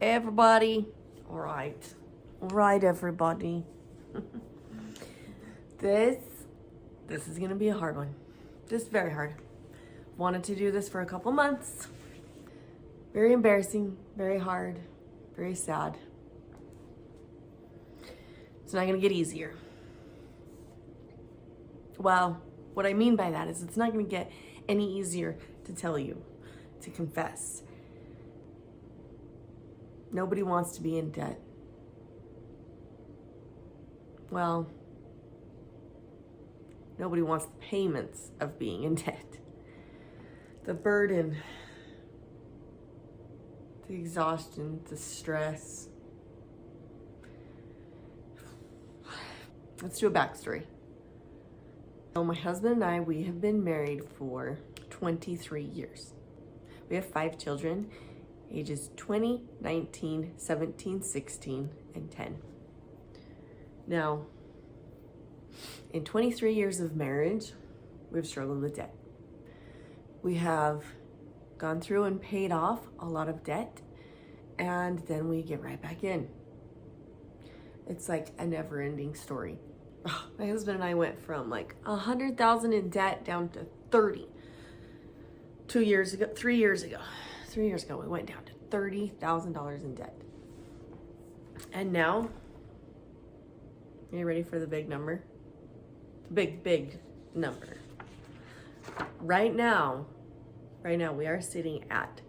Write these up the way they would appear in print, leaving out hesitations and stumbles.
Everybody. All right, everybody. This is gonna be a hard one. Just very hard. Wanted to do this for a couple months. Very embarrassing, very hard, very sad. It's not gonna get easier. Well, what I mean by that is it's not gonna get any easier to tell you, to confess. Nobody wants to be in debt. Well, nobody wants the payments of being in debt. The burden, the exhaustion, the stress. Let's do a backstory. So my husband and I, we have been married for 23 years. We have 5 children, ages 20, 19, 17, 16, and 10. Now, in 23 years of marriage, we've struggled with debt. We have gone through and paid off a lot of debt, and then we get right back in. It's like a never-ending story. My husband and I went from like 100,000 in debt down to 30. 3 years ago, we went down to $30,000 in debt. And now, are you ready for the big number? The big number. Right now, we are sitting at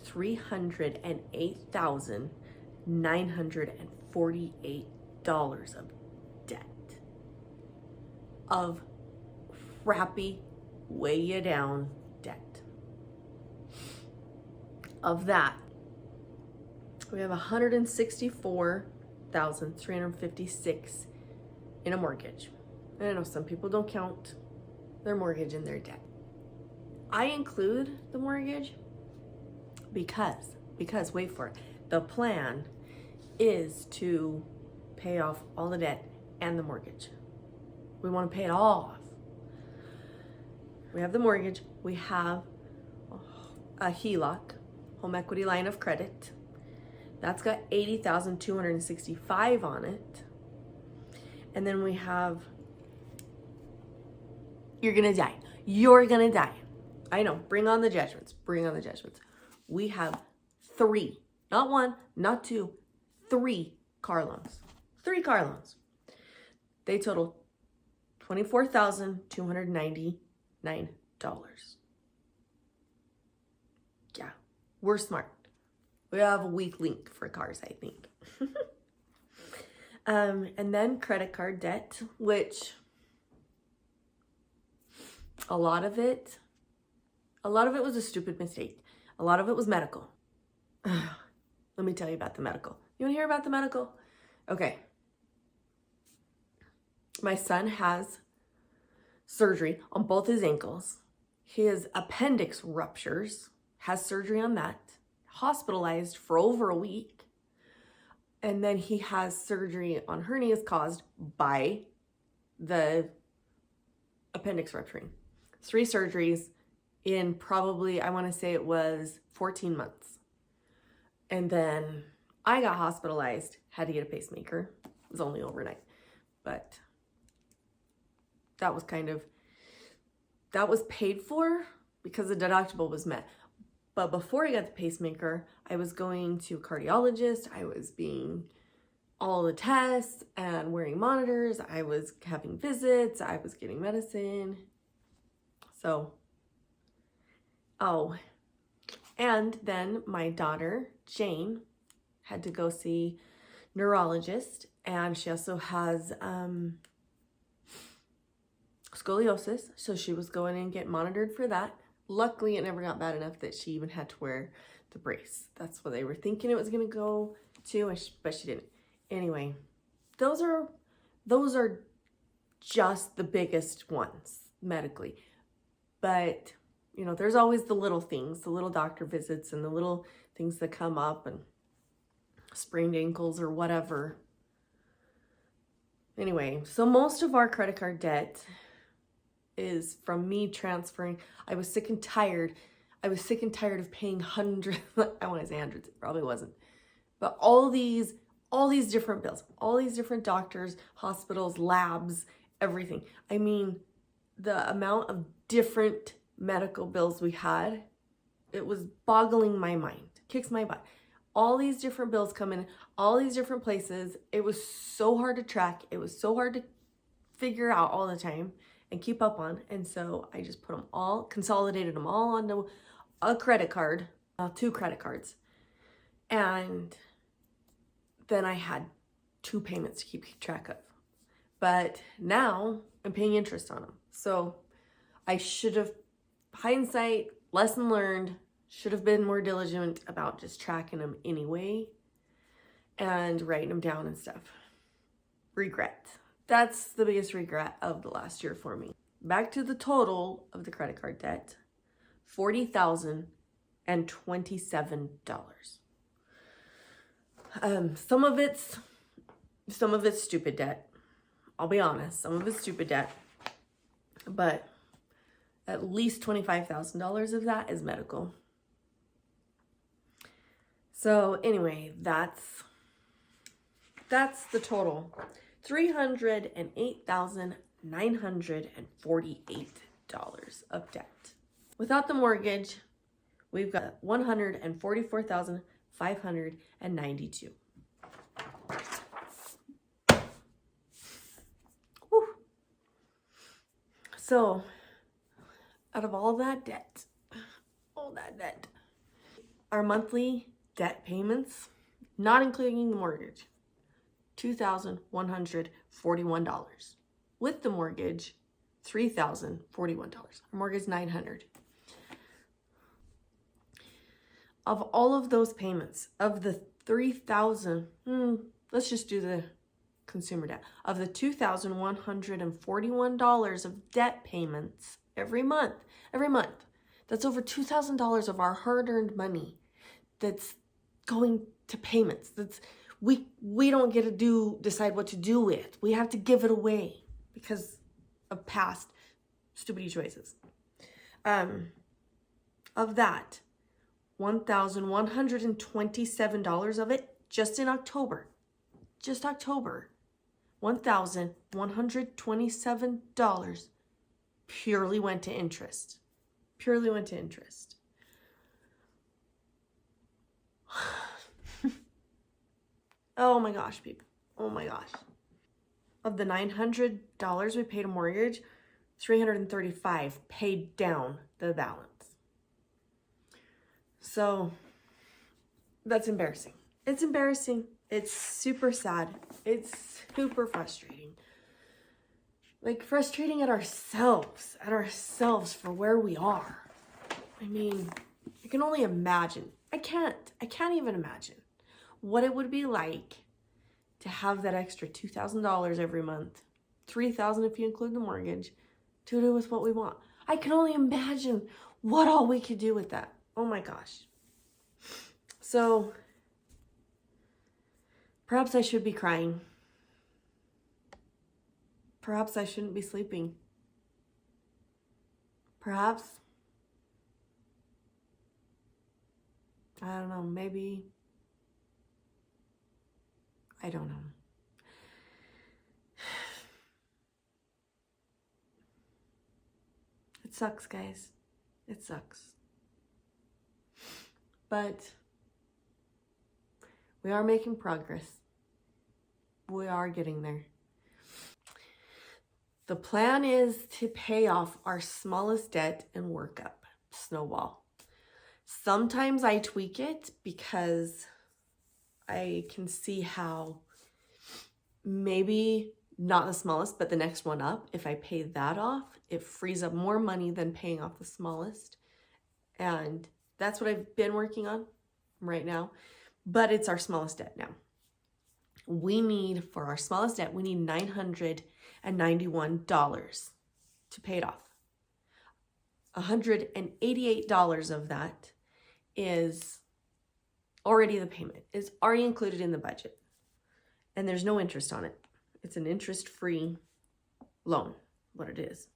$308,948 of debt. Of crappy, weigh you down debt. Of that, we have $164,356 in a mortgage. And I know some people don't count their mortgage in their debt. I include the mortgage because wait for it, the plan is to pay off all the debt and the mortgage. We want to pay it all off. We have the mortgage, we have a HELOC, home equity line of credit. That's got $80,265 on it. And then we have, you're gonna die. I know, bring on the judgments. We have 3, not 1, not 2, 3 car loans. 3 car loans. They total $24,299. Yeah, we're smart. We have a weak link for cars, I think. And then credit card debt, which a lot of it was a stupid mistake. A lot of it was medical. Let me tell you about the medical. You want to hear about the medical? Okay. My son has surgery on both his ankles. His appendix ruptures, has surgery on that, hospitalized for over a week. And then he has surgery on hernias caused by the appendix rupturing. 3 surgeries in probably, I want to say it was 14 months. And then I got hospitalized, had to get a pacemaker. It was only overnight. But that was paid for because the deductible was met. But before I got the pacemaker, I was going to a cardiologist. I was being all the tests and wearing monitors. I was having visits. I was getting medicine. So, and then my daughter, Jane, had to go see neurologist, and she also has scoliosis, so she was going and get monitored for that. Luckily, it never got bad enough that she even had to wear the brace. That's what they were thinking it was going to go to, but she didn't. Anyway, those are just the biggest ones medically. But, you know, there's always the little things, the little doctor visits and the little things that come up, and sprained ankles or whatever. Anyway, so most of our credit card debt is from me transferring. I was sick and tired of paying hundreds, I want to say hundreds, it probably wasn't, But all these different bills, all these different doctors, hospitals, labs, everything. I mean, the amount of different medical bills we had, it was boggling my mind, kicks my butt. All these different bills come in, all these different places. It was so hard to track. It was so hard to figure out all the time and keep up on. And so I just put them all, consolidated them all onto a credit card, 2 credit cards. And then I had 2 payments to keep track of. But now I'm paying interest on them. So I should have, hindsight, lesson learned, should have been more diligent about just tracking them anyway and writing them down and stuff. Regret. That's the biggest regret of the last year for me. Back to the total of the credit card debt, $40,027. Some of it's stupid debt. I'll be honest, some of it's stupid debt, but at least $25,000 of that is medical. So anyway, that's the total. $308,948 of debt. Without the mortgage, we've got $144,592. Whew. So, out of all that debt, our monthly debt payments, not including the mortgage, $2,141. With the mortgage, $3,041. Our mortgage is $900. Of all of those payments, of the $3,000, let's just do the consumer debt. Of the $2,141 of debt payments every month, that's over $2,000 of our hard-earned money that's going to payments. That's we don't get to decide what to do with. We have to give it away because of past stupid choices. Of that, $1,127 of it just in October. Just October. $1,127 purely went to interest. Purely went to interest. Oh my gosh, people. Oh my gosh. Of the $900 we paid a mortgage, $335 paid down the balance. So that's embarrassing. It's embarrassing. It's super sad. It's super frustrating. Like frustrating at ourselves for where we are. I mean, I can only imagine. I can't even imagine what it would be like to have that extra $2,000 every month, $3,000 if you include the mortgage, to do with what we want. I can only imagine what all we could do with that. Oh my gosh. So perhaps I should be crying. Perhaps I shouldn't be sleeping. Perhaps, I don't know, maybe, I don't know. It sucks, guys. It sucks. But we are making progress. We are getting there. The plan is to pay off our smallest debt and work up, snowball. Sometimes I tweak it because I can see how maybe not the smallest, but the next one up, if I pay that off, it frees up more money than paying off the smallest. And that's what I've been working on right now, but it's our smallest debt now. For our smallest debt, we need $991 to pay it off. $188 of that is already the payment, is already included in the budget. And there's no interest on it. It's an interest-free loan, what it is.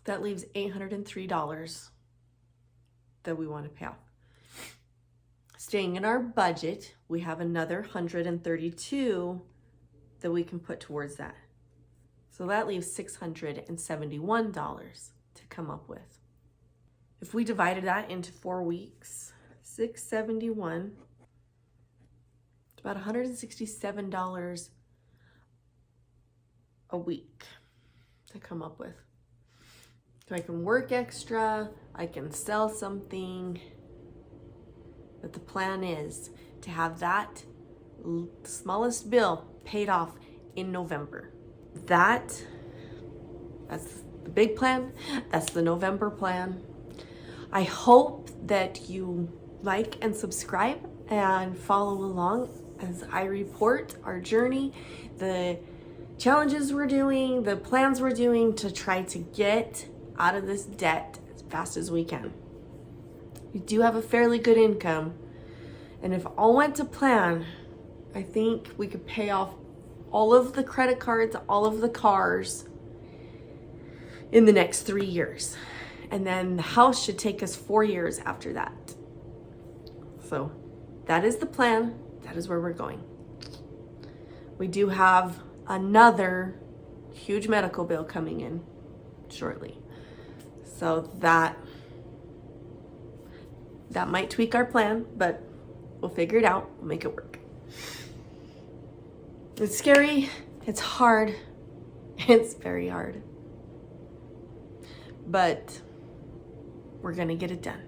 That leaves $803 that we want to pay off. staying in our budget, we have another $132 that we can put towards that. So that leaves $671 to come up with. If we divided that into 4 weeks, 671, it's about $167 a week to come up with. So I can work extra, I can sell something, but the plan is to have that smallest bill paid off in November. That's the big plan. That's the November plan. I hope that you like and subscribe and follow along as I report our journey, the challenges we're doing, the plans we're doing to try to get out of this debt as fast as we can. We do have a fairly good income, and if all went to plan, I think we could pay off all of the credit cards, all of the cars in the next 3 years. And then the house should take us 4 years after that. So that is the plan. That is where we're going. We do have another huge medical bill coming in shortly. So that might tweak our plan, but we'll figure it out. We'll make it work. It's scary. It's hard. It's very hard. But we're going to get it done.